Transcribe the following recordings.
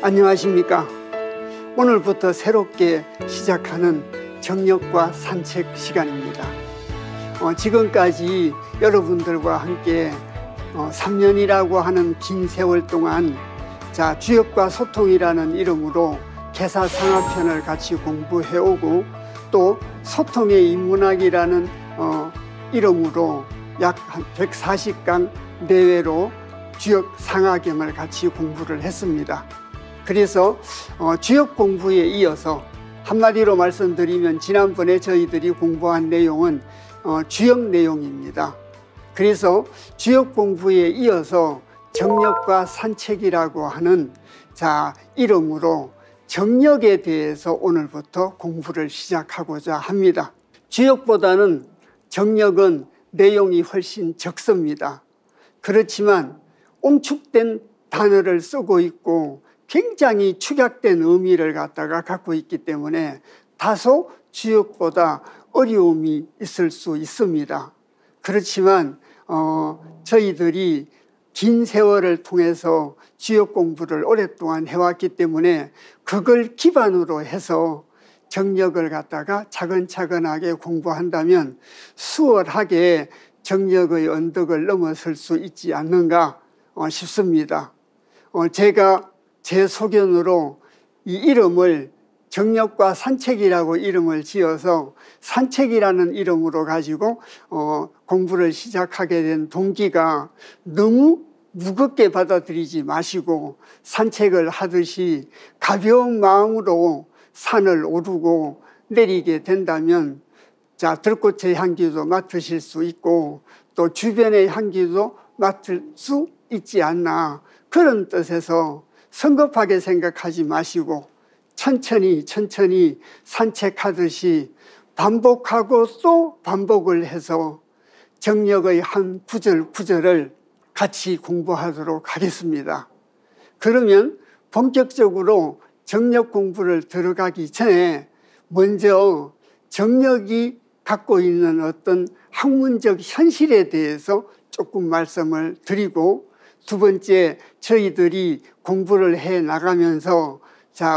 안녕하십니까. 오늘부터 새롭게 시작하는 정력과 산책 시간입니다. 지금까지 여러분들과 함께 3년이라고 하는 긴 세월 동안 주역과 소통이라는 이름으로 개사상하편을 같이 공부해오고, 또 소통의 인문학이라는 이름으로 약 140강 내외로 주역 상하경을 같이 공부를 했습니다. 그래서 주역 공부에 이어서 한마디로 말씀드리면 지난번에 저희들이 공부한 내용은 주역 내용입니다. 그래서 주역 공부에 이어서 정력과 산책이라고 하는 이름으로 정력에 대해서 오늘부터 공부를 시작하고자 합니다. 주역보다는 정력은 내용이 훨씬 적습니다. 그렇지만 옹축된 단어를 쓰고 있고 굉장히 축약된 의미를 갖고 있기 때문에 다소 주역보다 어려움이 있을 수 있습니다. 그렇지만 저희들이 긴 세월을 통해서 주역 공부를 오랫동안 해왔기 때문에 그걸 기반으로 해서 정력을 차근차근하게 공부한다면 수월하게 정력의 언덕을 넘어설 수 있지 않는가 싶습니다. 제가 제 소견으로 이 이름을 정력과 산책이라고 이름을 지어서 산책이라는 이름으로 가지고 공부를 시작하게 된 동기가, 너무 무겁게 받아들이지 마시고 산책을 하듯이 가벼운 마음으로 산을 오르고 내리게 된다면 들꽃의 향기도 맡으실 수 있고 또 주변의 향기도 맡을 수 있지 않나, 그런 뜻에서 성급하게 생각하지 마시고 천천히 산책하듯이 반복하고 또 반복을 해서 정력의 한 구절구절을 같이 공부하도록 하겠습니다. 그러면 본격적으로 정력 공부를 들어가기 전에 먼저 정력이 갖고 있는 어떤 학문적 현실에 대해서 조금 말씀을 드리고, 두 번째, 저희들이 공부를 해 나가면서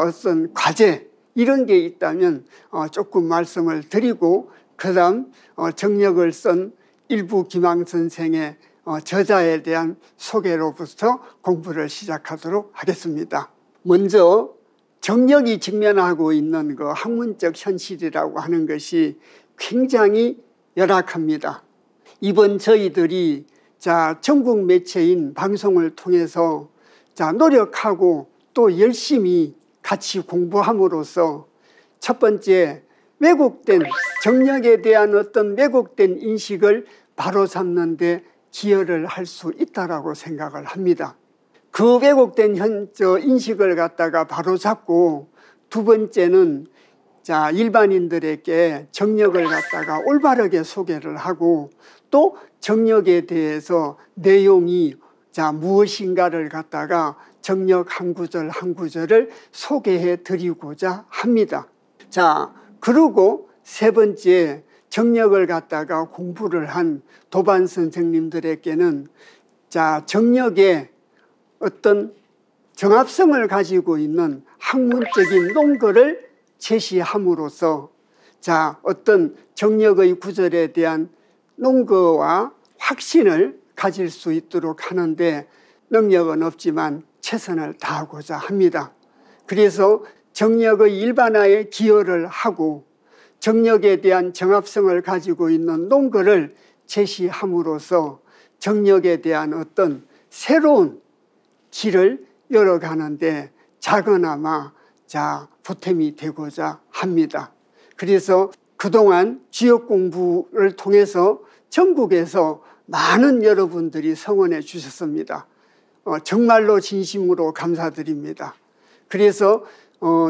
어떤 과제 이런 게 있다면 조금 말씀을 드리고, 그 다음 정력을 쓴 일부 김항 선생의 저자에 대한 소개로부터 공부를 시작하도록 하겠습니다. 먼저 정력이 직면하고 있는 그 학문적 현실이라고 하는 것이 굉장히 열악합니다. 이번 저희들이 전국 매체인 방송을 통해서 노력하고 또 열심히 같이 공부함으로써 첫 번째, 왜곡된 정력에 대한 어떤 왜곡된 인식을 바로잡는 데 기여를 할 수 있다라고 생각을 합니다. 그 왜곡된 인식을 바로잡고, 두 번째는 일반인들에게 정력을 올바르게 소개를 하고, 또 정력에 대해서 내용이 무엇인가를 정력 한 구절 한 구절을 소개해 드리고자 합니다. 그리고 세 번째, 정력을 공부를 한 도반 선생님들에게는 정력의 어떤 정합성을 가지고 있는 학문적인 논거를 제시함으로써 어떤 정력의 구절에 대한 논거와 확신을 가질 수 있도록 하는데 능력은 없지만 최선을 다하고자 합니다. 그래서 정력의 일반화에 기여를 하고 정력에 대한 정합성을 가지고 있는 논거를 제시함으로써 정력에 대한 어떤 새로운 길을 열어가는데 작은아마 보탬이 되고자 합니다. 그래서 그동안 주역 공부를 통해서 전국에서 많은 여러분들이 성원해 주셨습니다. 정말로 진심으로 감사드립니다. 그래서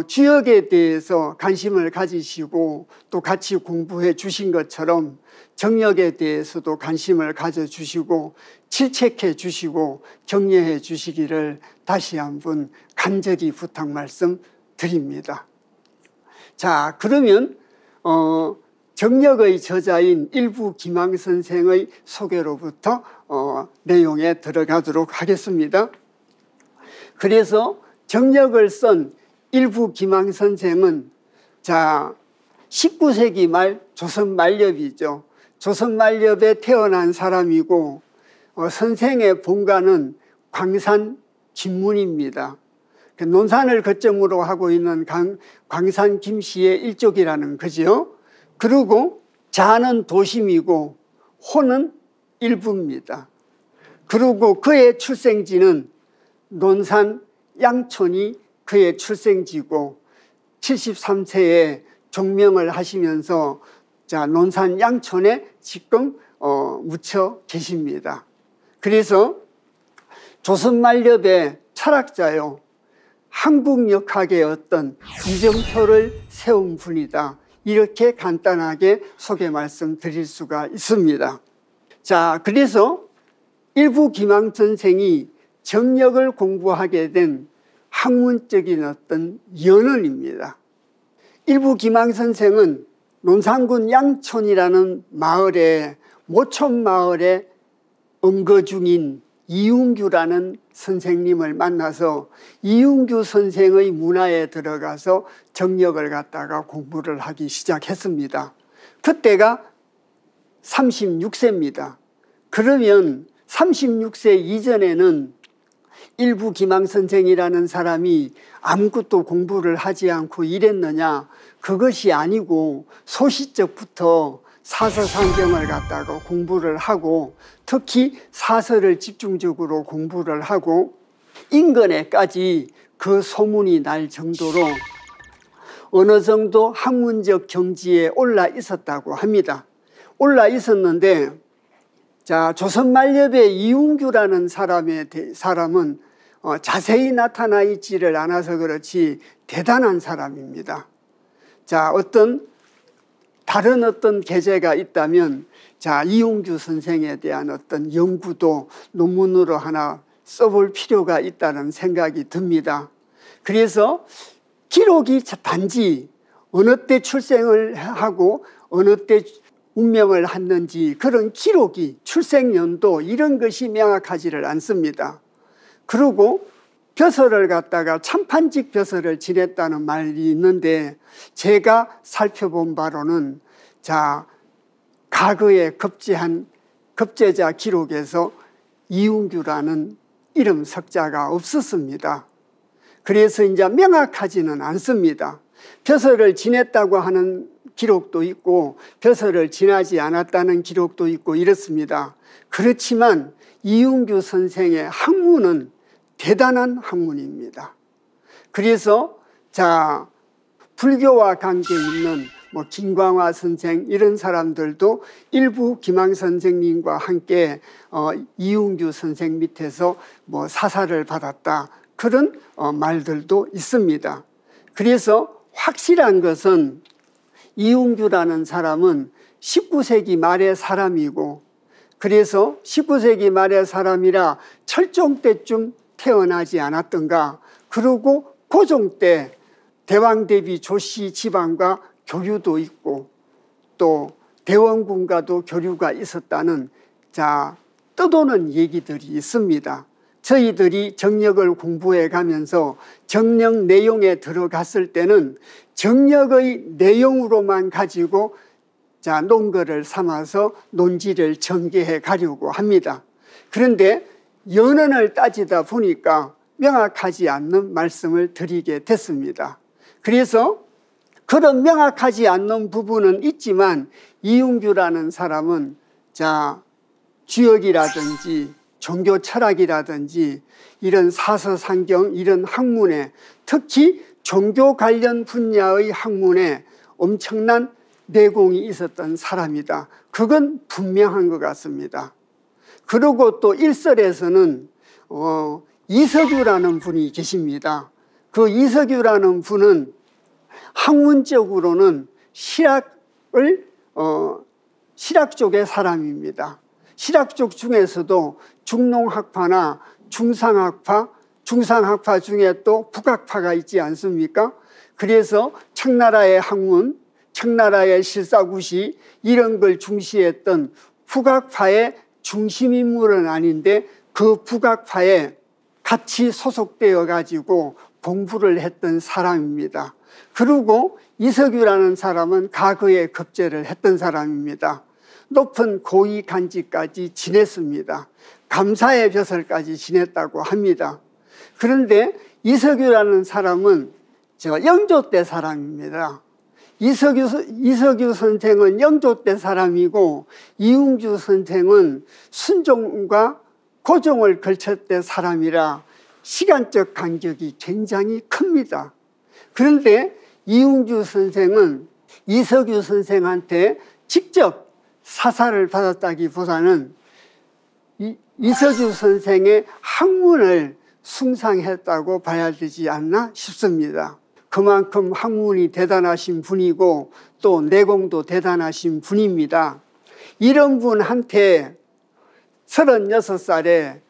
주역에 대해서 관심을 가지시고 또 같이 공부해 주신 것처럼 정력에 대해서도 관심을 가져주시고 질책해 주시고 격려해 주시기를 다시 한번 간절히 부탁 말씀드립니다. 그러면 정력의 저자인 일부 김항 선생의 소개로부터 내용에 들어가도록 하겠습니다. 그래서 정력을 쓴 일부 기망 선생은 19세기 말 조선 말엽이죠. 조선 말엽에 태어난 사람이고 선생의 본가는 광산 김문입니다. 논산을 거점으로 하고 있는 광산 김씨의 일족이라는 거죠. 그리고 자는 도심이고 호는 일부입니다. 그리고 그의 출생지는 논산 양촌이 그의 출생지고 73세에 종명을 하시면서 논산 양촌에 지금 묻혀 계십니다. 그래서 조선 말엽의 철학자요, 한국역학의 어떤 이정표를 세운 분이다. 이렇게 간단하게 소개 말씀드릴 수가 있습니다. 그래서 일부 기망 선생이 정력을 공부하게 된 학문적인 어떤 연원입니다. 일부 기망 선생은 논산군 양촌이라는 마을에 모촌 마을에 언거 중인 이웅규라는 선생님을 만나서 이웅규 선생의 문화에 들어가서 정력을 갖다가 공부를 하기 시작했습니다. 그때가 36세입니다. 그러면 36세 이전에는 일부 기망 선생이라는 사람이 아무것도 공부를 하지 않고 이랬느냐? 그것이 아니고 소시적부터 사서상경을 갖다가 공부를 하고 특히 사서를 집중적으로 공부를 하고 인근에까지 그 소문이 날 정도로 어느 정도 학문적 경지에 올라 있었다고 합니다. 올라 있었는데 조선 말엽의 이웅규라는 사람은 자세히 나타나 있지를 않아서 그렇지 대단한 사람입니다. 다른 어떤 계제가 있다면 이웅규 선생에 대한 어떤 연구도 논문으로 하나 써볼 필요가 있다는 생각이 듭니다. 그래서 기록이 단지 어느 때 출생을 하고 어느 때 운명을 했는지 그런 기록이 출생연도 이런 것이 명확하지를 않습니다. 그리고 벼슬을 갖다가 참판직 벼슬을 지냈다는 말이 있는데 제가 살펴본 바로는 과거에 급제한 급제자 기록에서 이웅규라는 이름 석자가 없었습니다. 그래서 이제 명확하지는 않습니다. 벼슬을 지냈다고 하는 기록도 있고 벼슬을 지나지 않았다는 기록도 있고 이렇습니다. 그렇지만 이웅규 선생의 학문은 대단한 학문입니다. 그래서 불교와 관계 있는 김광화 선생 이런 사람들도 일부 기망 선생님과 함께 이웅규 선생 밑에서 사사를 받았다 그런 말들도 있습니다. 그래서 확실한 것은 이웅규라는 사람은 19세기 말의 사람이고 그래서 19세기 말의 사람이라 철종 때쯤 태어나지 않았던가. 그리고 고종 때 대왕대비 조씨 집안과 교류도 있고 또 대원군과도 교류가 있었다는 떠도는 얘기들이 있습니다. 저희들이 정력을 공부해 가면서 정력 내용에 들어갔을 때는 정력의 내용으로만 가지고 논거를 삼아서 논지를 전개해 가려고 합니다. 그런데 연원을 따지다 보니까 명확하지 않는 말씀을 드리게 됐습니다. 그래서 그런 명확하지 않는 부분은 있지만 이웅규라는 사람은 주역이라든지 종교 철학이라든지 이런 사서상경 이런 학문에 특히 종교 관련 분야의 학문에 엄청난 내공이 있었던 사람이다. 그건 분명한 것 같습니다. 그리고 또 일설에서는 이석유라는 분이 계십니다. 그 이석유라는 분은 학문적으로는 실학 쪽의 사람입니다. 실학 쪽 중에서도 중농학파나 중상학파 중에 또 북학파가 있지 않습니까? 그래서 청나라의 학문, 청나라의 실사구시 이런 걸 중시했던 북학파의 중심인물은 아닌데 그 북학파에 같이 소속되어 가지고 공부를 했던 사람입니다. 그리고 이석유라는 사람은 과거에 급제를 했던 사람입니다. 높은 고위 간직까지 지냈습니다. 감사의 벼슬까지 지냈다고 합니다. 그런데 이석유라는 사람은 영조 때 사람입니다. 이석유 선생은 영조 때 사람이고 이웅주 선생은 순종과 고종을 걸쳤을 사람이라 시간적 간격이 굉장히 큽니다. 그런데 이웅주 선생은 이석유 선생한테 직접 사사를 받았다기보다는 이석유 선생의 학문을 숭상했다고 봐야 되지 않나 싶습니다. 그만큼 학문이 대단하신 분이고 또 내공도 대단하신 분입니다. 이런 분한테 36살에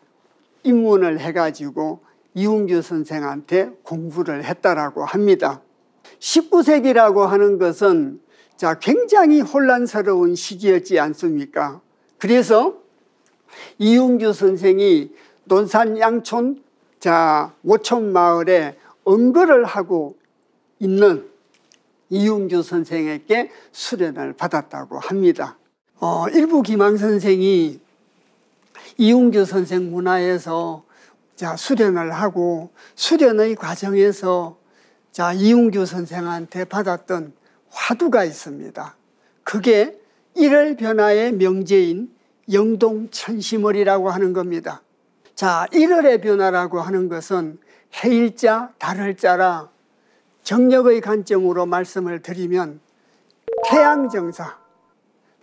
입문을 해가지고 이웅주 선생한테 공부를 했다라고 합니다. 19세기라고 하는 것은 굉장히 혼란스러운 시기였지 않습니까? 그래서 이웅주 선생이 논산 양촌 오촌 마을에 언거를 하고 있는 이웅주 선생에게 수련을 받았다고 합니다. 일부 기망 선생이 이웅주 선생 문화에서 수련을 하고 수련의 과정에서 이웅주 선생한테 받았던 화두가 있습니다. 그게 일월변화의 명제인 영동천심월이라고 하는 겁니다. 일월의 변화라고 하는 것은 해일자, 달월자라 정력의 관점으로 말씀을 드리면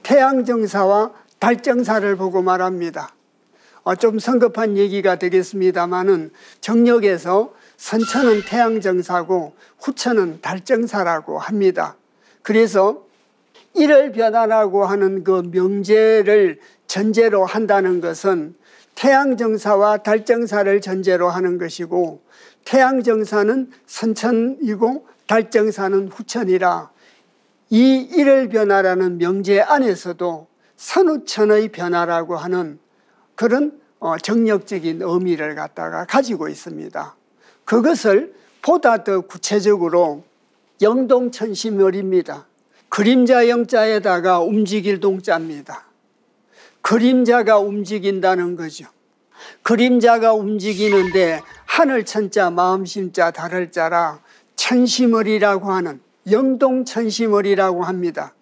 태양정사와 달정사를 보고 말합니다. 좀 성급한 얘기가 되겠습니다마는 정력에서 선천은 태양정사고 후천은 달정사라고 합니다. 그래서 일월변화라고 하는 그 명제를 전제로 한다는 것은 태양정사와 달정사를 전제로 하는 것이고 태양정사는 선천이고 달정사는 후천이라 이 일월변화라는 명제 안에서도 선후천의 변화라고 하는 그런 정력적인 의미를 갖다가 가지고 있습니다. 그것을 보다 더 구체적으로 영동천심월입니다. 그림자 영자에다가 움직일 동자입니다. 그림자가 움직인다는 거죠. 그림자가 움직이는데 하늘천자, 마음심자, 달월자라 천심월이라고 하는 영동천심월이라고 합니다.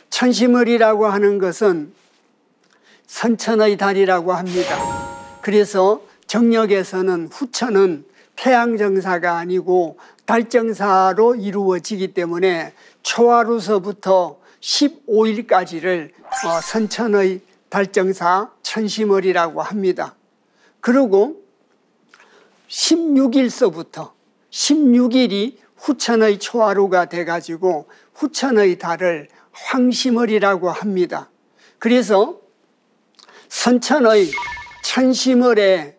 천심월이라고 하는 것은 선천의 달이라고 합니다. 그래서 정력에서는 후천은 태양정사가 아니고 달정사로 이루어지기 때문에 초하루서부터 15일까지를 선천의 달정사 천심월이라고 합니다. 그리고 16일서부터 16일이 후천의 초하루가 돼가지고 후천의 달을 황심월이라고 합니다. 그래서 선천의 천심월에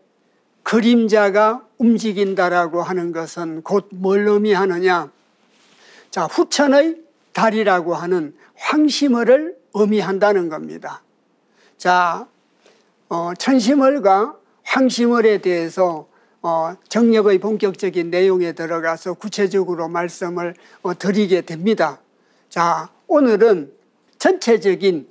그림자가 움직인다라고 하는 것은 곧 뭘 의미하느냐? 후천의 달이라고 하는 황심월을 의미한다는 겁니다. 천심월과 황심월에 대해서 정력의 본격적인 내용에 들어가서 구체적으로 말씀을 드리게 됩니다. 오늘은 전체적인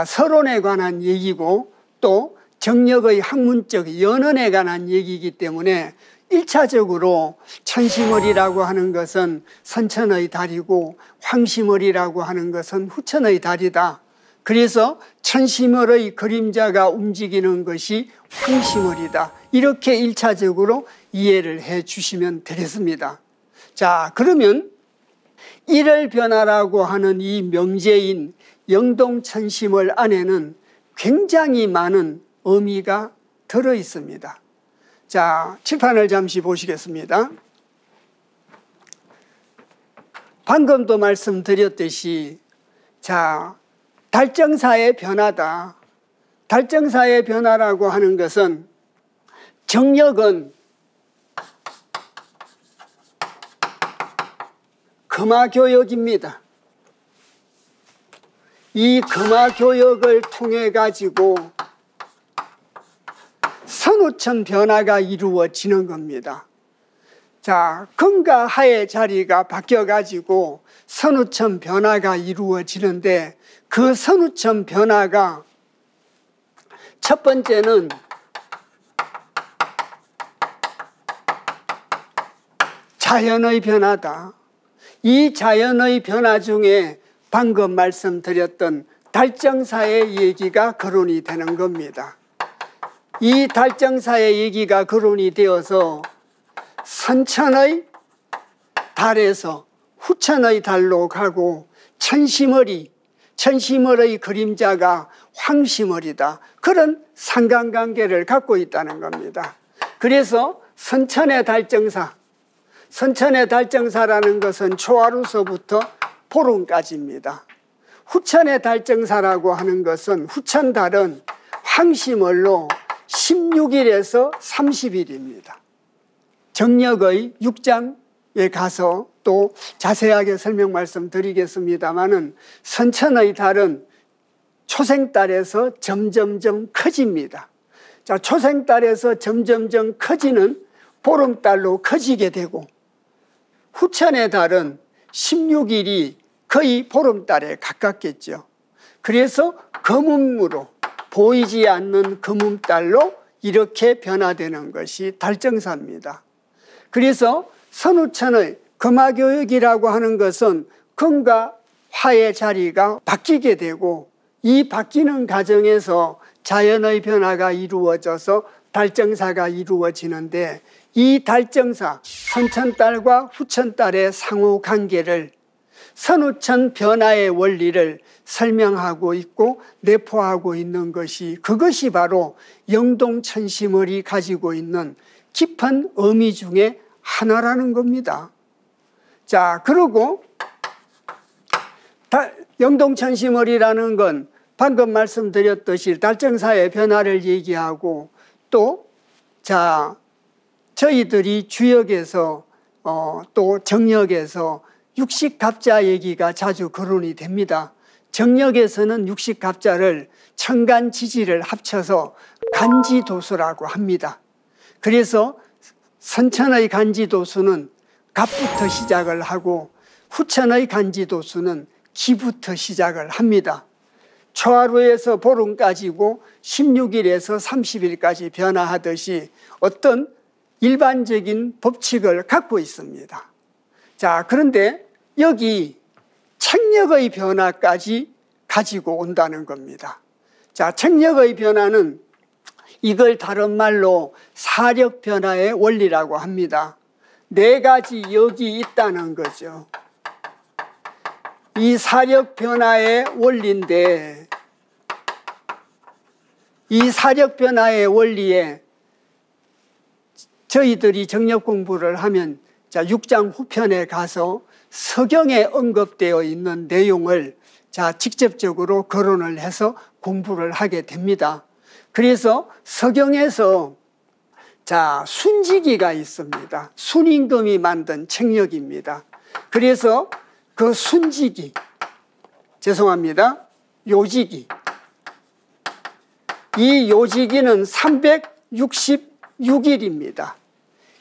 서론에 관한 얘기고 또 정력의 학문적 연원에 관한 얘기이기 때문에 1차적으로 천심월이라고 하는 것은 선천의 달이고 황심월이라고 하는 것은 후천의 달이다. 그래서 천심월의 그림자가 움직이는 것이 황심월이다. 이렇게 1차적으로 이해를 해 주시면 되겠습니다. 그러면 일월변화라고 하는 이 명제인 영동천심월 안에는 굉장히 많은 의미가 들어 있습니다. 칠판을 잠시 보시겠습니다. 방금도 말씀드렸듯이 달정사의 변화다. 달정사의 변화라고 하는 것은 정력은 금화교역입니다. 이 금화교역을 통해 가지고 선후천 변화가 이루어지는 겁니다. 자, 금과 하의 자리가 바뀌어가지고 선우천 변화가 이루어지는데 그 선우천 변화가 첫 번째는 자연의 변화다. 이 자연의 변화 중에 방금 말씀드렸던 달정사의 얘기가 거론이 되는 겁니다. 이 달정사의 얘기가 거론이 되어서 선천의 달에서 후천의 달로 가고 천시머리의 그림자가 황시머리다. 그런 상관관계를 갖고 있다는 겁니다. 그래서 선천의 달정사라는 것은 초하루서부터 보름까지입니다. 후천의 달정사라고 하는 것은 후천달은 황시월로 16일에서 30일입니다. 정력의 6장에 가서 또 자세하게 설명 말씀드리겠습니다마는 선천의 달은 초생달에서 점점점 커집니다. 자, 초생달에서 점점점 커지는 보름달로 커지게 되고 후천의 달은 16일이 거의 보름달에 가깝겠죠. 그래서 거문무로 보이지 않는 거문달로 이렇게 변화되는 것이 달정사입니다. 그래서 선우천의 금화교역이라고 하는 것은 금과 화의 자리가 바뀌게 되고 이 바뀌는 과정에서 자연의 변화가 이루어져서 달정사가 이루어지는데 이 달정사, 선천달과 후천달의 상호관계를 선우천 변화의 원리를 설명하고 있고 내포하고 있는 것이 그것이 바로 영동천심월이 가지고 있는 깊은 의미 중에 하나라는 겁니다. 자, 그리고 영동천심월이라는 건 방금 말씀드렸듯이 달정사의 변화를 얘기하고 또 저희들이 주역에서 또 정역에서 육식갑자 얘기가 자주 거론이 됩니다. 정역에서는 육식갑자를 천간지지를 합쳐서 간지도수라고 합니다. 그래서 선천의 간지도수는 갑부터 시작을 하고 후천의 간지도수는 기부터 시작을 합니다. 초하루에서 보름까지고 16일에서 30일까지 변화하듯이 어떤 일반적인 법칙을 갖고 있습니다. 자, 그런데 여기 책력의 변화까지 가지고 온다는 겁니다. 자, 책력의 변화는 이걸 다른 말로 사력 변화의 원리라고 합니다. 네 가지 역이 있다는 거죠. 이 사력 변화의 원리인데 이 사력 변화의 원리에 저희들이 정력 공부를 하면 6장 후편에 가서 서경에 언급되어 있는 내용을 직접적으로 거론을 해서 공부를 하게 됩니다. 그래서 서경에서 순지기가 있습니다. 순임금이 만든 책력입니다. 그래서 그 순지기, 요지기. 이 요지기는 366일입니다.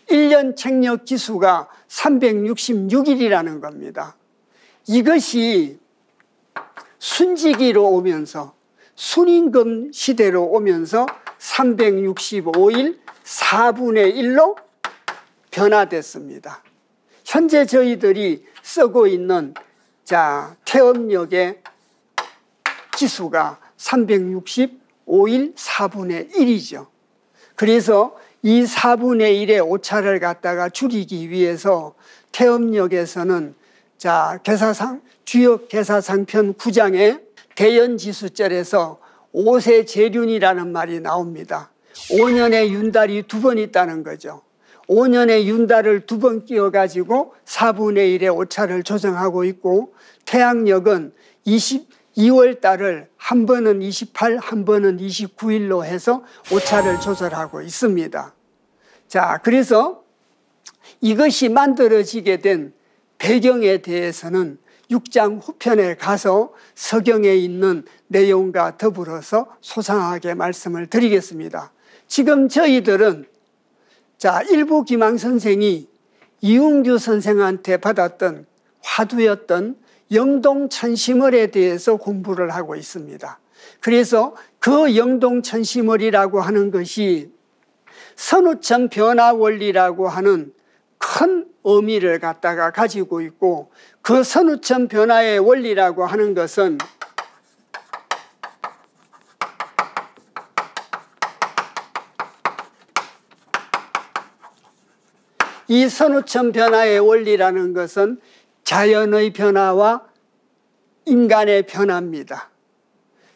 1년 책력 기수가 366일이라는 겁니다. 이것이 순지기로 오면서 순임금 시대로 오면서 365일 4분의 1로 변화됐습니다. 현재 저희들이 쓰고 있는 태음력의 기수가 365일 4분의 1이죠. 그래서 이 4분의 1의 오차를 갖다가 줄이기 위해서 태음력에서는 주역 계사상편 9장의 대연지수절에서 5세 재륜이라는 말이 나옵니다. 5년에 윤달이 2번 있다는 거죠. 5년에 윤달을 2번 끼워가지고 4분의 1의 오차를 조정하고 있고 태양력은 22월 달을 한 번은 28, 한 번은 29일로 해서 오차를 조절하고 있습니다. 그래서 이것이 만들어지게 된 배경에 대해서는 6장 후편에 가서 서경에 있는 내용과 더불어서 소상하게 말씀을 드리겠습니다. 지금 저희들은 일부 기망 선생이 이웅규 선생한테 받았던 화두였던 영동천심월에 대해서 공부를 하고 있습니다. 그래서 그 영동천심월이라고 하는 것이 선우천 변화 원리라고 하는 큰 의미를 갖다가 가지고 있고, 그 선우천 변화의 원리라고 하는 것은 이 선우천 변화의 원리라는 것은 자연의 변화와 인간의 변화입니다.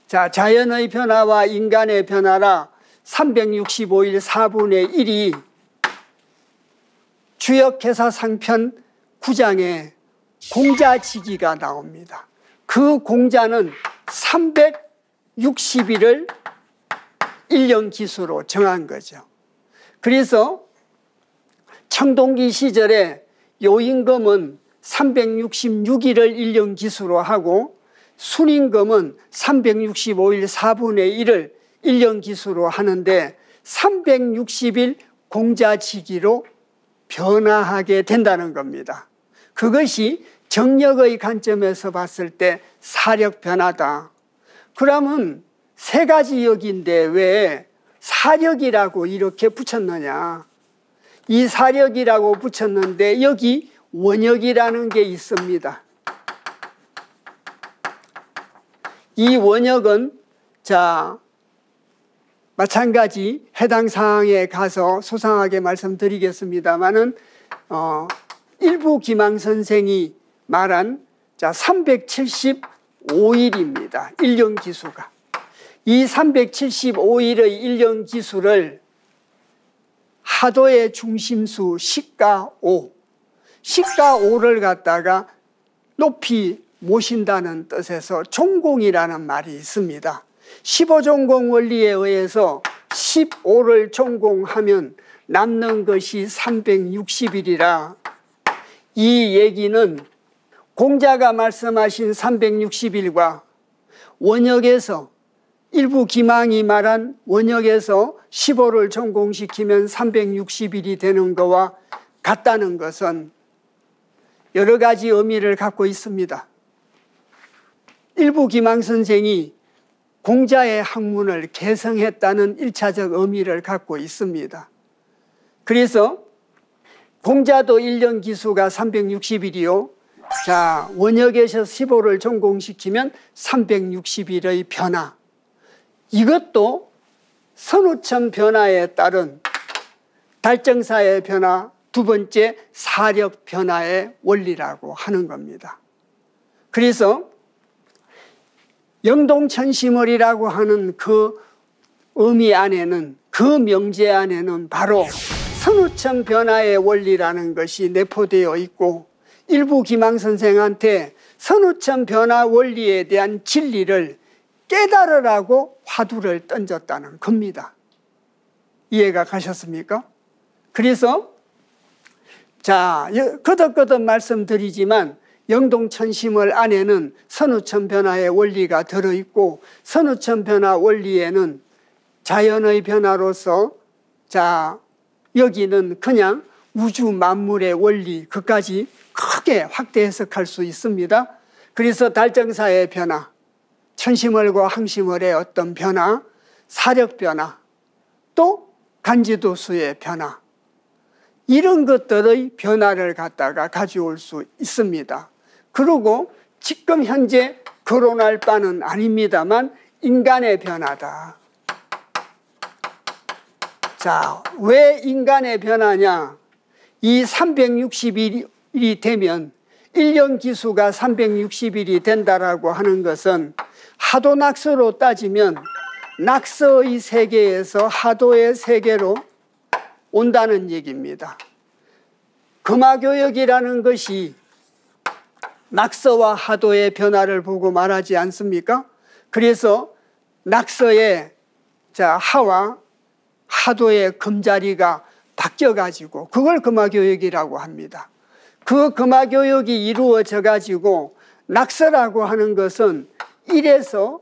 자, 자연의 변화와 인간의 변화라 365일 4분의 1이 주역회사 상편 9장에 공자지기가 나옵니다. 그 공자는 360일을 1년 기수로 정한 거죠. 그래서 청동기 시절에 요임금은 366일을 1년 기수로 하고 순임금은 365일 4분의 1을 1년 기수로 하는데 360일 공자지기로 변화하게 된다는 겁니다. 그것이 정력의 관점에서 봤을 때 사력 변화다. 그러면 세 가지 역인데 왜 사력이라고 이렇게 붙였느냐. 이 사력이라고 붙였는데 여기 원역이라는 게 있습니다. 이 원역은 자 마찬가지 해당 사항에 가서 소상하게 말씀드리겠습니다만은 일부 기망 선생이 말한 자 375일입니다. 1년 기수가. 이 375일의 1년 기수를 하도의 중심수 시가 5, 시가 5를 갖다가 높이 모신다는 뜻에서 종공이라는 말이 있습니다. 15종공 원리에 의해서 15를 종공하면 남는 것이 360일이라 이 얘기는 공자가 말씀하신 360일과 원역에서 일부 기망이 말한 원역에서 15를 종공시키면 360일이 되는 것과 같다는 것은 여러 가지 의미를 갖고 있습니다. 일부 기망 선생이 공자의 학문을 개성했다는 1차적 의미를 갖고 있습니다. 그래서 공자도 1년 기수가 360일이요. 자, 원역에서 15를 종공시키면 360일의 변화. 이것도 선우천 변화에 따른 달정사의 변화, 두 번째 사력 변화의 원리라고 하는 겁니다. 그래서 영동천심월이라고 하는 그 의미 안에는, 그 명제 안에는 바로 선우천 변화의 원리라는 것이 내포되어 있고, 일부 기망 선생한테 선우천 변화 원리에 대한 진리를 깨달으라고 화두를 던졌다는 겁니다. 이해가 가셨습니까? 그래서 자, 거듭거듭 말씀드리지만 영동천심월 안에는 선우천 변화의 원리가 들어있고, 선우천 변화 원리에는 자연의 변화로서 자 여기는 그냥 우주 만물의 원리, 그까지 크게 확대 해석할 수 있습니다. 그래서 달정사의 변화, 천심월과 항심월의 어떤 변화, 사력 변화, 또 간지도수의 변화, 이런 것들의 변화를 갖다가 가져올 수 있습니다. 그리고 지금 현재 거론할 바는 아닙니다만 인간의 변화다. 자, 왜 인간의 변화냐? 이 360일이 되면 1년 기수가 360일이 된다라고 하는 것은 하도 낙서로 따지면 낙서의 세계에서 하도의 세계로 온다는 얘기입니다. 금화교역이라는 것이 낙서와 하도의 변화를 보고 말하지 않습니까? 그래서 낙서의 자 하와 하도의 금자리가 바뀌어가지고 그걸 금화교역이라고 합니다. 그 금화교역이 이루어져 가지고 낙서라고 하는 것은 1에서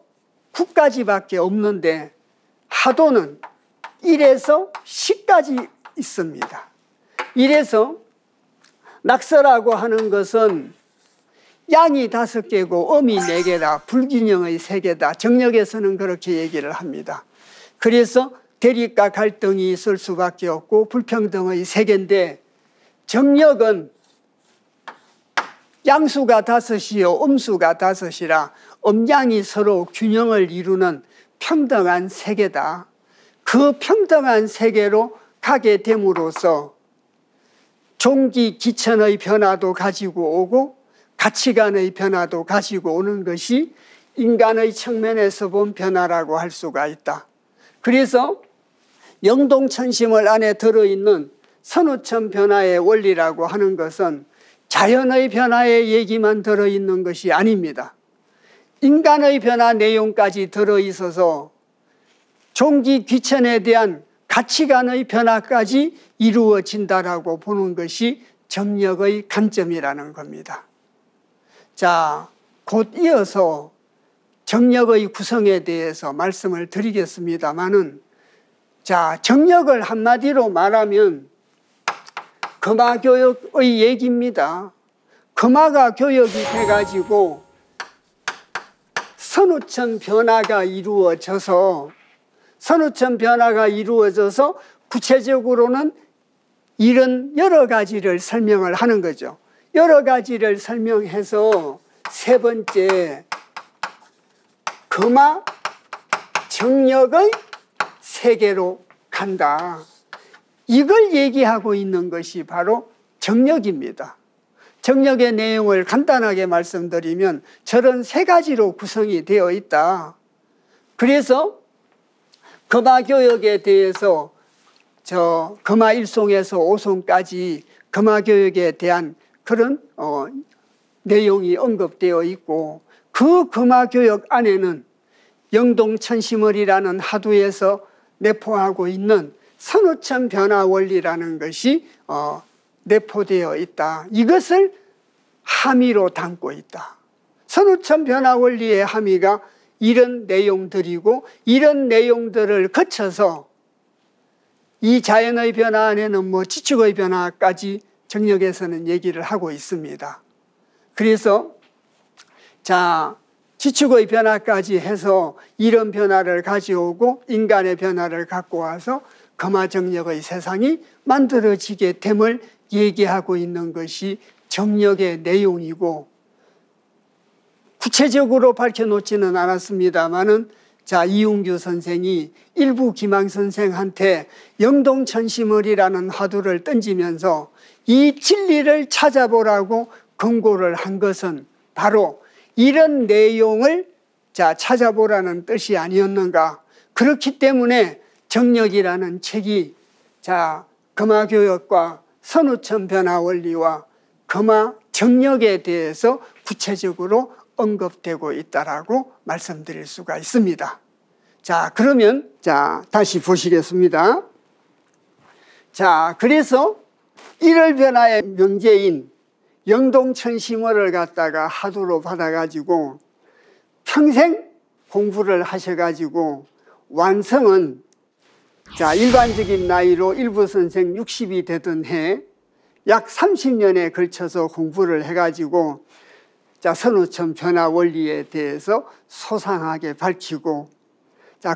9까지밖에 없는데 하도는 1에서 10까지 있습니다. 1에서 낙서라고 하는 것은 양이 5개고 음이 4개다. 불균형의 세계다. 정력에서는 그렇게 얘기를 합니다. 그래서 대립과 갈등이 있을 수밖에 없고 불평등의 세계인데, 정력은 양수가 5이요 음수가 5이라 음양이 서로 균형을 이루는 평등한 세계다. 그 평등한 세계로 가게 됨으로써 종기 기천의 변화도 가지고 오고 가치관의 변화도 가지고 오는 것이 인간의 측면에서 본 변화라고 할 수가 있다. 그래서 영동천심을 안에 들어있는 선우천 변화의 원리라고 하는 것은 자연의 변화의 얘기만 들어있는 것이 아닙니다. 인간의 변화 내용까지 들어있어서 종기 귀천에 대한 가치관의 변화까지 이루어진다라고 보는 것이 정력의 관점이라는 겁니다. 자, 곧 이어서 정력의 구성에 대해서 말씀을 드리겠습니다마는, 자, 정력을 한마디로 말하면 금화교역의 얘기입니다. 금화가 교역이 돼가지고 선우천 변화가 이루어져서 구체적으로는 이런 여러 가지를 설명을 하는 거죠. 여러 가지를 설명해서 세 번째, 금화 정력의 세계로 간다. 이걸 얘기하고 있는 것이 바로 정력입니다. 정력의 내용을 간단하게 말씀드리면 저런 3가지로 구성이 되어 있다. 그래서 금화교역에 대해서 금화 1송에서 5송까지 금화교역에 대한 그런 내용이 언급되어 있고, 그 금화교역 안에는 영동천심을이라는 하두에서 내포하고 있는 선우천 변화 원리라는 것이 내포되어 있다. 이것을 함의로 담고 있다. 선우천 변화 원리의 함의가 이런 내용들이고, 이런 내용들을 거쳐서 이 자연의 변화 안에는 지축의 변화까지 정력에서는 얘기를 하고 있습니다. 그래서 지축의 변화까지 해서 이런 변화를 가져오고 인간의 변화를 갖고 와서 금화정력의 세상이 만들어지게 됨을 얘기하고 있는 것이 정력의 내용이고, 구체적으로 밝혀놓지는 않았습니다마는 이웅규 선생이 일부 기망 선생한테 영동천심을이라는 화두를 던지면서 이 진리를 찾아보라고 권고를 한 것은 바로 이런 내용을 찾아보라는 뜻이 아니었는가. 그렇기 때문에 정력이라는 책이 금화교역과 선우천 변화 원리와 금화 정력에 대해서 구체적으로 언급되고 있다라고 말씀드릴 수가 있습니다. 그러면 다시 보시겠습니다. 그래서 일월 변화의 명제인 영동천심을을 갖다가 하두로 받아가지고 평생 공부를 하셔가지고 완성은 일반적인 나이로 일부 선생 60이 되던 해 약 30년에 걸쳐서 공부를 해가지고 선우천 변화 원리에 대해서 소상하게 밝히고,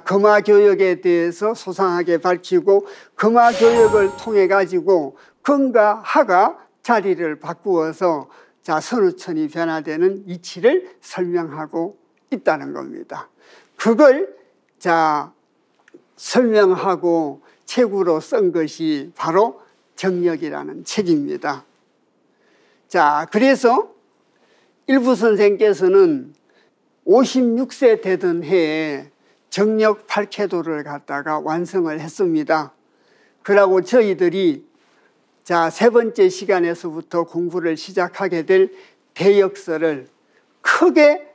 금화교역에 대해서 소상하게 밝히고, 금화교역을 통해 가지고 금과 하가 자리를 바꾸어서 선우천이 변화되는 이치를 설명하고 있다는 겁니다. 그걸 설명하고 책으로 쓴 것이 바로 정력이라는 책입니다. 그래서 일부 선생께서는 56세 되던 해에 정력 8캐도를 갖다가 완성을 했습니다. 그러고 저희들이 세 번째 시간에서부터 공부를 시작하게 될 대역설을 크게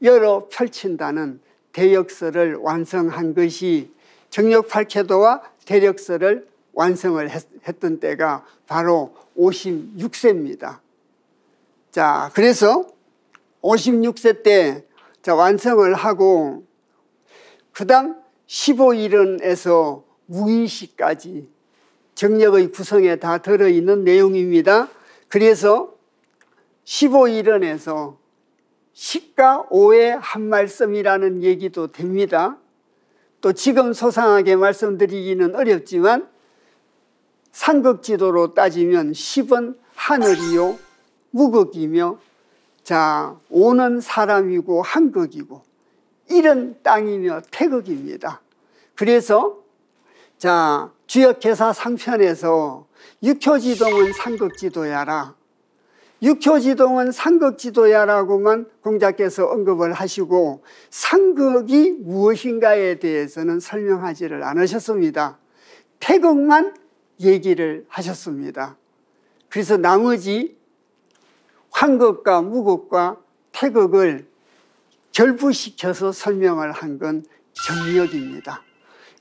열어 펼친다는 대역설을 완성한 것이, 정력 8캐도와 대역설을 완성을 했던 때가 바로 56세입니다. 그래서 56세 때 완성을 하고, 그 다음 15일은에서 무의식까지 정력의 구성에 다 들어있는 내용입니다. 그래서 15일언에서 시가 5의 한 말씀이라는 얘기도 됩니다. 또 지금 소상하게 말씀드리기는 어렵지만 삼극지도로 따지면 10은 하늘이요 무극이며, 자 5는 사람이고 한극이고 1은 땅이며 태극입니다. 그래서 자 주역개사 상편에서 육효지동은 삼극지도야라, 육효지동은 삼극지도야라고만 공자께서 언급을 하시고 삼극이 무엇인가에 대해서는 설명하지를 않으셨습니다. 태극만 얘기를 하셨습니다. 그래서 나머지 한극과 무극과 태극을 결부시켜서 설명을 한 건 정력입니다.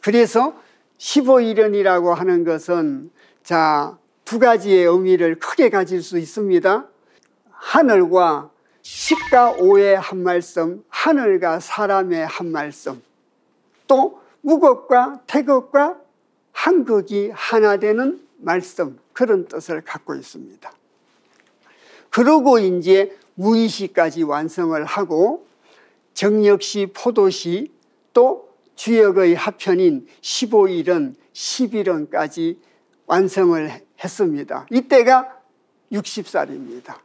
그래서 15일언이라고 하는 것은 자, 두 가지의 의미를 크게 가질 수 있습니다. 하늘과 시가 5의 한 말씀, 하늘과 사람의 한 말씀, 또 무극과 태극과 한극이 하나 되는 말씀, 그런 뜻을 갖고 있습니다. 그러고 이제 무의시까지 완성을 하고 정력시, 포도시, 또 주역의 하편인 15일언, 11언까지 완성을 했습니다. 이때가 60살입니다.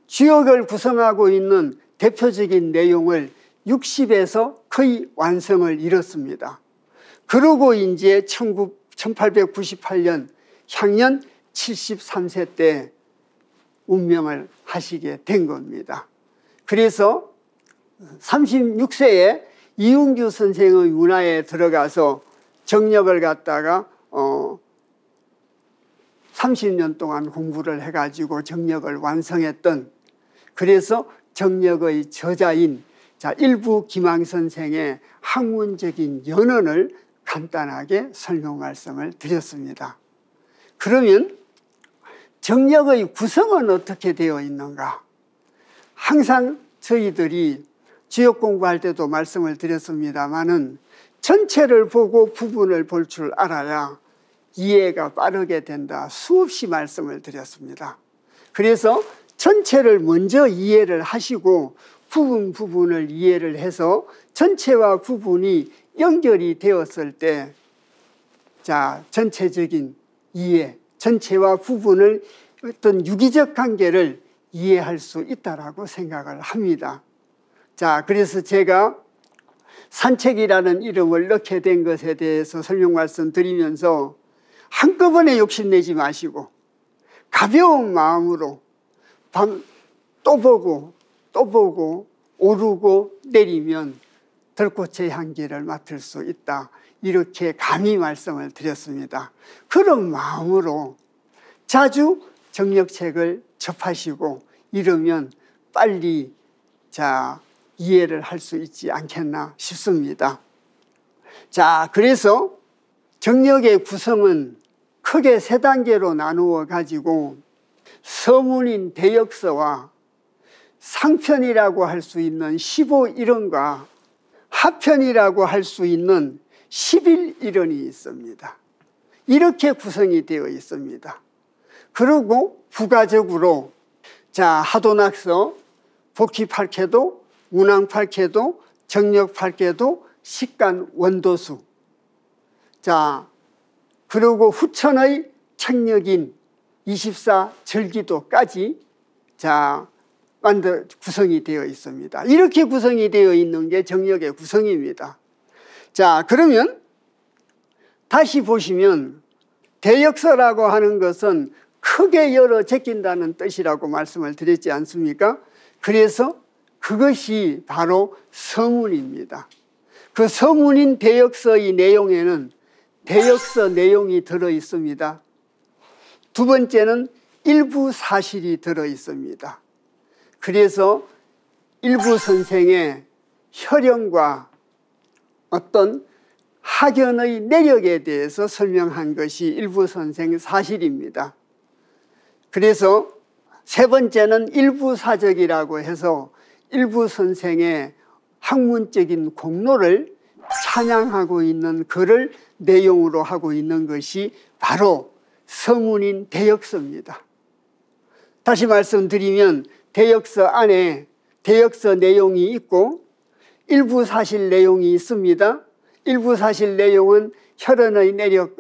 주역을 구성하고 있는 대표적인 내용을 60에서 거의 완성을 이뤘습니다. 그러고 이제 1898년 향년 73세 때 운명을 하시게 된 겁니다. 그래서 36세에 이웅규 선생의 문화에 들어가서 정력을 갖다가 30년 동안 공부를 해가지고 정력을 완성했던, 그래서 정력의 저자인 자 일부 김항 선생의 학문적인 연언을 간단하게 설명 말씀을 드렸습니다. 그러면 정력의 구성은 어떻게 되어 있는가? 항상 저희들이 주역 공부할 때도 말씀을 드렸습니다마는 전체를 보고 부분을 볼 줄 알아야 이해가 빠르게 된다, 수없이 말씀을 드렸습니다. 그래서 전체를 먼저 이해를 하시고 부분을 이해를 해서 전체와 부분이 연결이 되었을 때 자 전체적인 이해, 전체와 부분을 어떤 유기적 관계를 이해할 수 있다라고 생각을 합니다. 자, 그래서 제가 산책이라는 이름을 넣게 된 것에 대해서 설명 말씀드리면서 한꺼번에 욕심내지 마시고 가벼운 마음으로 또 보고 오르고 내리면 들꽃의 향기를 맡을 수 있다, 이렇게 감히 말씀을 드렸습니다. 그런 마음으로 자주 정력책을 접하시고 이러면 빨리 자 이해를 할 수 있지 않겠나 싶습니다. 자, 그래서 정력의 구성은 크게 세 단계로 나누어 가지고 서문인 대역서와 상편이라고 할 수 있는 15일언과 하편이라고 할 수 있는 11일언이 있습니다. 이렇게 구성이 되어 있습니다. 그리고 부가적으로 자 하도낙서, 복희팔캐도, 운항팔캐도, 정력팔캐도, 식간 원도수, 자 그리고 후천의 책력인 24절기도까지 자 구성이 되어 있습니다. 이렇게 구성이 되어 있는 게 정력의 구성입니다. 자, 그러면 다시 보시면 대역서라고 하는 것은 크게 열어 제낀다는 뜻이라고 말씀을 드렸지 않습니까? 그래서 그것이 바로 서문입니다. 그 서문인 대역서의 내용에는 대역서 내용이 들어 있습니다. 두 번째는 일부 사실이 들어 있습니다. 그래서 일부 선생의 혈연과 어떤 학연의 내력에 대해서 설명한 것이 일부 선생 사실입니다. 그래서 세 번째는 일부 사적이라고 해서 일부 선생의 학문적인 공로를 찬양하고 있는 글을 내용으로 하고 있는 것이 바로 서문인 대역서입니다. 다시 말씀드리면 대역서 안에 대역서 내용이 있고 일부 사실 내용이 있습니다. 일부 사실 내용은 혈연의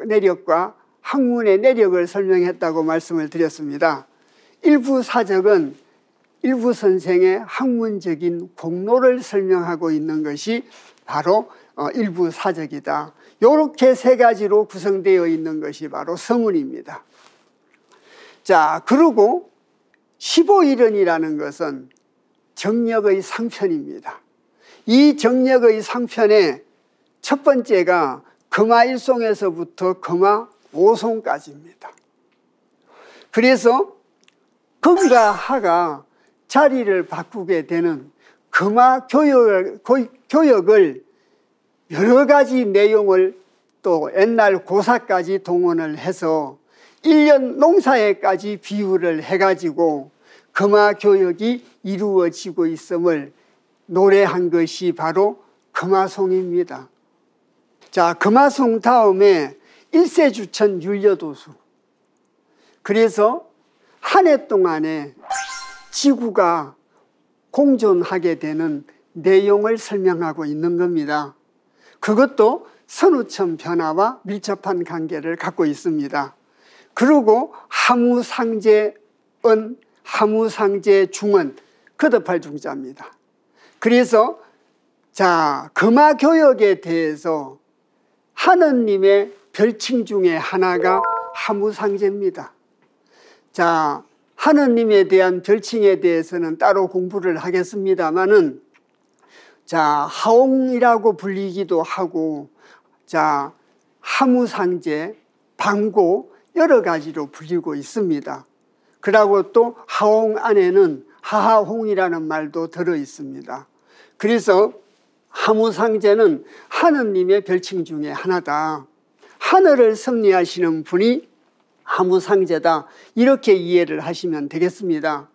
내력과 학문의 내력을 설명했다고 말씀을 드렸습니다. 일부 사적은 일부 선생의 학문적인 공로를 설명하고 있는 것이 바로 일부 사적이다. 이렇게 세 가지로 구성되어 있는 것이 바로 서문입니다. 자, 그리고 15일언이라는 것은 정력의 상편입니다. 이 정력의 상편의 첫 번째가 금화 1송에서부터 금화 5송까지입니다. 그래서 금과 하가 자리를 바꾸게 되는 금화 교역을 여러 가지 내용을 또 옛날 고사까지 동원을 해서 1년 농사에까지 비유를 해가지고 금화 교역이 이루어지고 있음을 노래한 것이 바로 금화송입니다. 자, 금화송 다음에 일세주천 율려도수. 그래서 한 해 동안에 지구가 공존하게 되는 내용을 설명하고 있는 겁니다. 그것도 선우천 변화와 밀접한 관계를 갖고 있습니다. 그리고 하무상제은, 하무상제중은 거듭할 중자입니다. 그래서 자, 금화교역에 대해서 하느님의 별칭 중에 하나가 하무상제입니다. 자, 하느님에 대한 별칭에 대해서는 따로 공부를 하겠습니다만은, 자, 하옹이라고 불리기도 하고, 자, 하무상제, 방고 여러 가지로 불리고 있습니다. 그리고 또 하옹 안에는 하하홍이라는 말도 들어 있습니다. 그래서 하무상제는 하느님의 별칭 중에 하나다. 하늘을 섭리하시는 분이 하무상제다. 이렇게 이해를 하시면 되겠습니다.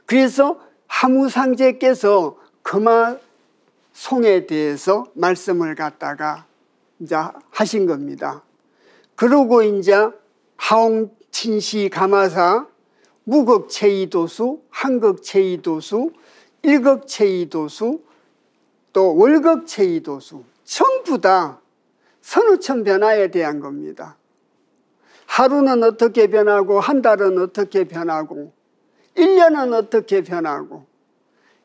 그래서 하무상제께서 금화송에 대해서 말씀을 갖다가 이제 하신 겁니다. 그리고 이제 하옹친시 가마사, 무극체이도수, 한극체이도수, 일극체이도수, 또 월극체이도수 전부 다 선우천 변화에 대한 겁니다. 하루는 어떻게 변하고, 한 달은 어떻게 변하고, 1년은 어떻게 변하고,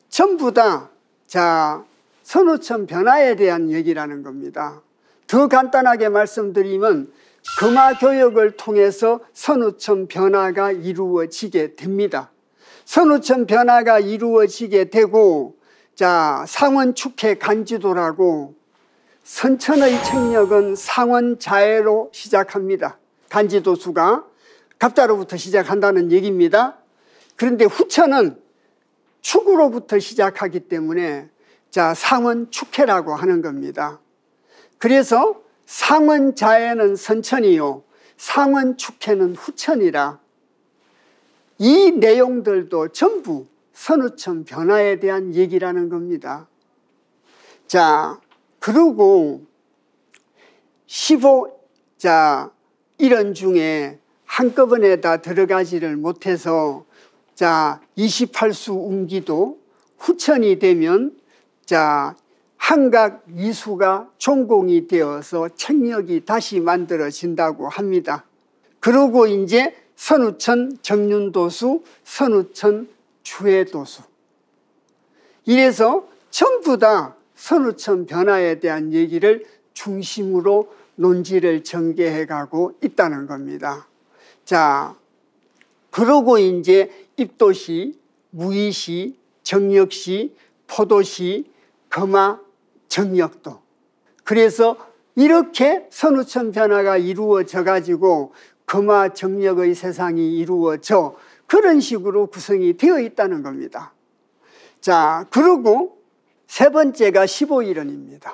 전부 다 자, 선우천 변화에 대한 얘기라는 겁니다. 더 간단하게 말씀드리면 금화교역을 통해서 선우천 변화가 이루어지게 됩니다. 선우천 변화가 이루어지게 되고, 자, 상원축해 간지도라고 선천의 책력은 상원자해로 시작합니다. 간지도수가 갑자로부터 시작한다는 얘기입니다. 그런데 후천은 축으로부터 시작하기 때문에 자, 상원축해라고 하는 겁니다. 그래서 상원자해는 선천이요, 상원축해는 후천이라 이 내용들도 전부 선우천 변화에 대한 얘기라는 겁니다. 자, 그리고 15일언 중에 한꺼번에 다 들어가지를 못해서 자, 28수 운기도 후천이 되면 자, 한각 이수가 종공이 되어서 책력이 다시 만들어진다고 합니다. 그리고 이제 선우천 정륜도수, 선우천 주해도수. 이래서 전부 다 선우천 변화에 대한 얘기를 중심으로 논지를 전개해 가고 있다는 겁니다. 자, 그러고 이제 입도시, 무의시, 정력시, 포도시, 금화, 정력도. 그래서 이렇게 선우천 변화가 이루어져 가지고 금화 정력의 세상이 이루어져 그런 식으로 구성이 되어 있다는 겁니다. 자, 그리고 세 번째가 15일언입니다.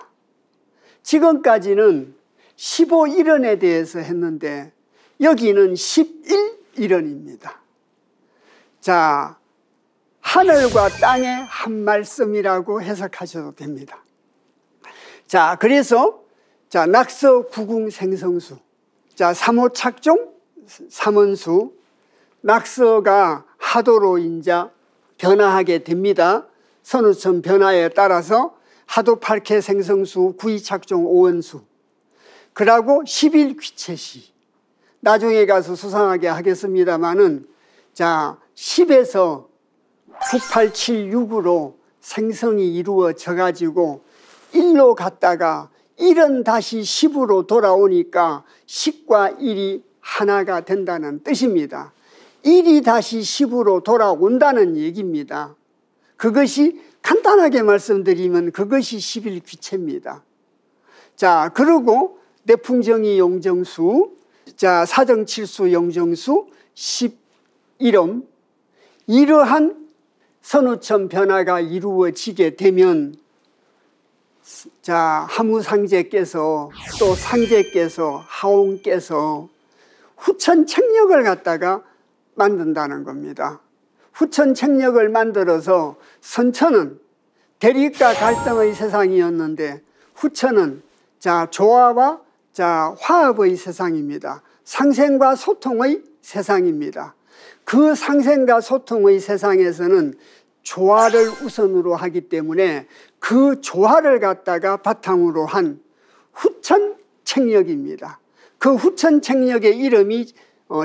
지금까지는 15일언에 대해서 했는데 여기는 11일언입니다. 자, 하늘과 땅의 한 말씀이라고 해석하셔도 됩니다. 자, 그래서 자, 낙서 구궁 생성수, 자, 3호 착종 3원수, 낙서가 하도로 이제 변화하게 됩니다. 선우천 변화에 따라서 하도 8개 생성수, 구이착종 5원수, 그러고 10일 귀체시, 나중에 가서 수상하게 하겠습니다마는, 자, 10에서 9876으로 생성이 이루어져 가지고 1로 갔다가 1은 다시 10으로 돌아오니까 10과 1이 하나가 된다는 뜻입니다. 1이 다시 10으로 돌아온다는 얘기입니다. 그것이 간단하게 말씀드리면 그것이 11 귀체입니다. 자, 그리고 내풍정이 용정수, 자, 사정칠수 용정수 11음, 이러한 선우천 변화가 이루어지게 되면, 자, 하무상제께서 또 상제께서 하옹께서 후천책력을 갖다가 만든다는 겁니다. 후천책력을 만들어서 선천은 대립과 갈등의 세상이었는데 후천은 자, 조화와 자, 화합의 세상입니다. 상생과 소통의 세상입니다. 그 상생과 소통의 세상에서는 조화를 우선으로 하기 때문에 그 조화를 갖다가 바탕으로 한 후천책력입니다. 그 후천책력의 이름이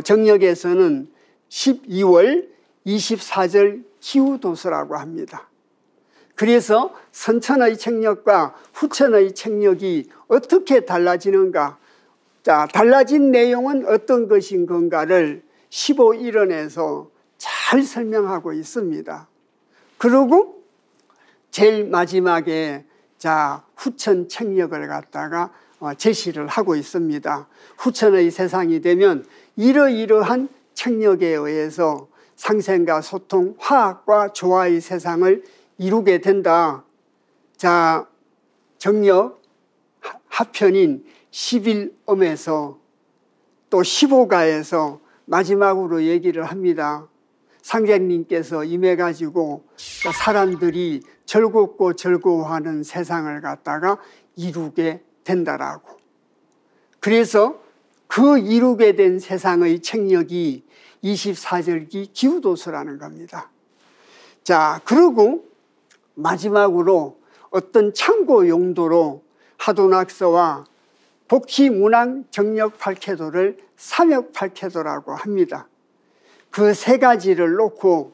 정력에서는 12월 24절 기우도서라고 합니다. 그래서 선천의 책력과 후천의 책력이 어떻게 달라지는가, 자, 달라진 내용은 어떤 것인 건가를 15일원에서 잘 설명하고 있습니다. 그리고 제일 마지막에 자, 후천 책력을 갖다가 제시를 하고 있습니다. 후천의 세상이 되면 이러이러한 책력에 의해서 상생과 소통, 화학과 조화의 세상을 이루게 된다. 자, 정력 하편인 11음에서 또 15가에서 마지막으로 얘기를 합니다. 상제님께서 임해가지고 사람들이 즐겁고 즐거워하는 세상을 갖다가 이루게 된다라고. 그래서 그 이루게 된 세상의 책력이 24절기 기우도서라는 겁니다. 자, 그리고 마지막으로 어떤 참고 용도로 하도낙서와 복희문왕 정력 8쾌도를 삼역 8쾌도라고 합니다. 그 세 가지를 놓고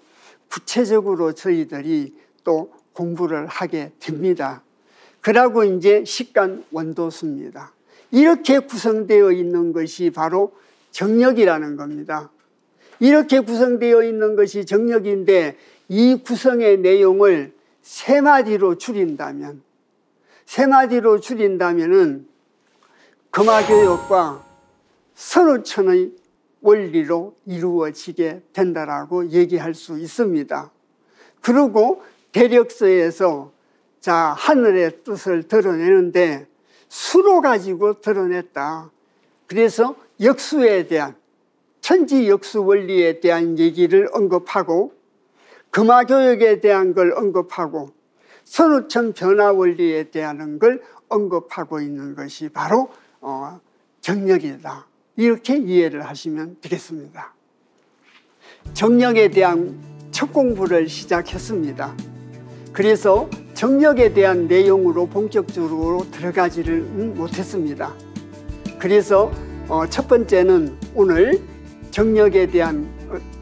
구체적으로 저희들이 또 공부를 하게 됩니다. 그러고 이제 식간 원도수입니다. 이렇게 구성되어 있는 것이 바로 정력이라는 겁니다. 이렇게 구성되어 있는 것이 정력인데 이 구성의 내용을 세 마디로 줄인다면은 금화교역과 선우천의 원리로 이루어지게 된다라고 얘기할 수 있습니다. 그리고 대력서에서 자, 하늘의 뜻을 드러내는데 수로 가지고 드러냈다. 그래서 역수에 대한, 천지 역수 원리에 대한 얘기를 언급하고 금화교역에 대한 걸 언급하고 선우천 변화 원리에 대한 걸 언급하고 있는 것이 바로 정력이다. 이렇게 이해를 하시면 되겠습니다. 정력에 대한 첫 공부를 시작했습니다. 그래서 정력에 대한 내용으로 본격적으로 들어가지를 못했습니다. 그래서 첫 번째는 오늘 정력에 대한,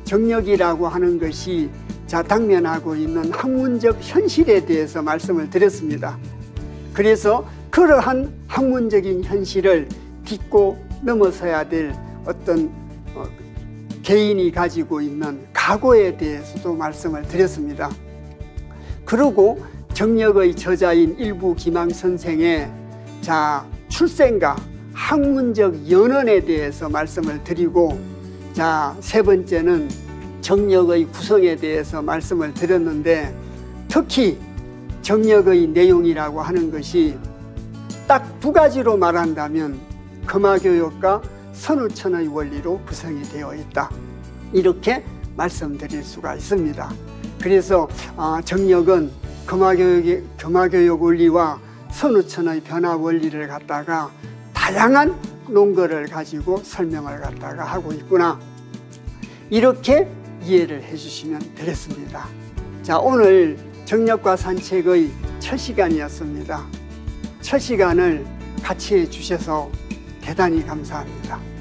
정력이라고 하는 것이 자, 당면하고 있는 학문적 현실에 대해서 말씀을 드렸습니다. 그래서 그러한 학문적인 현실을 딛고 넘어서야 될 어떤 개인이 가지고 있는 각오에 대해서도 말씀을 드렸습니다. 그리고 정력의 저자인 일부 기망 선생의 자, 출생과 학문적 연원에 대해서 말씀을 드리고, 자, 세 번째는 정력의 구성에 대해서 말씀을 드렸는데, 특히 정력의 내용이라고 하는 것이 딱 두 가지로 말한다면 금화교역과 선우천의 원리로 구성이 되어 있다. 이렇게 말씀드릴 수가 있습니다. 그래서 정력은 금화교역 원리와 선우천의 변화 원리를 갖다가 다양한 논거를 가지고 설명을 갖다가 하고 있구나. 이렇게 이해를 해주시면 되겠습니다. 자, 오늘 정력과 산책의 첫 시간이었습니다. 첫 시간을 같이 해주셔서 대단히 감사합니다.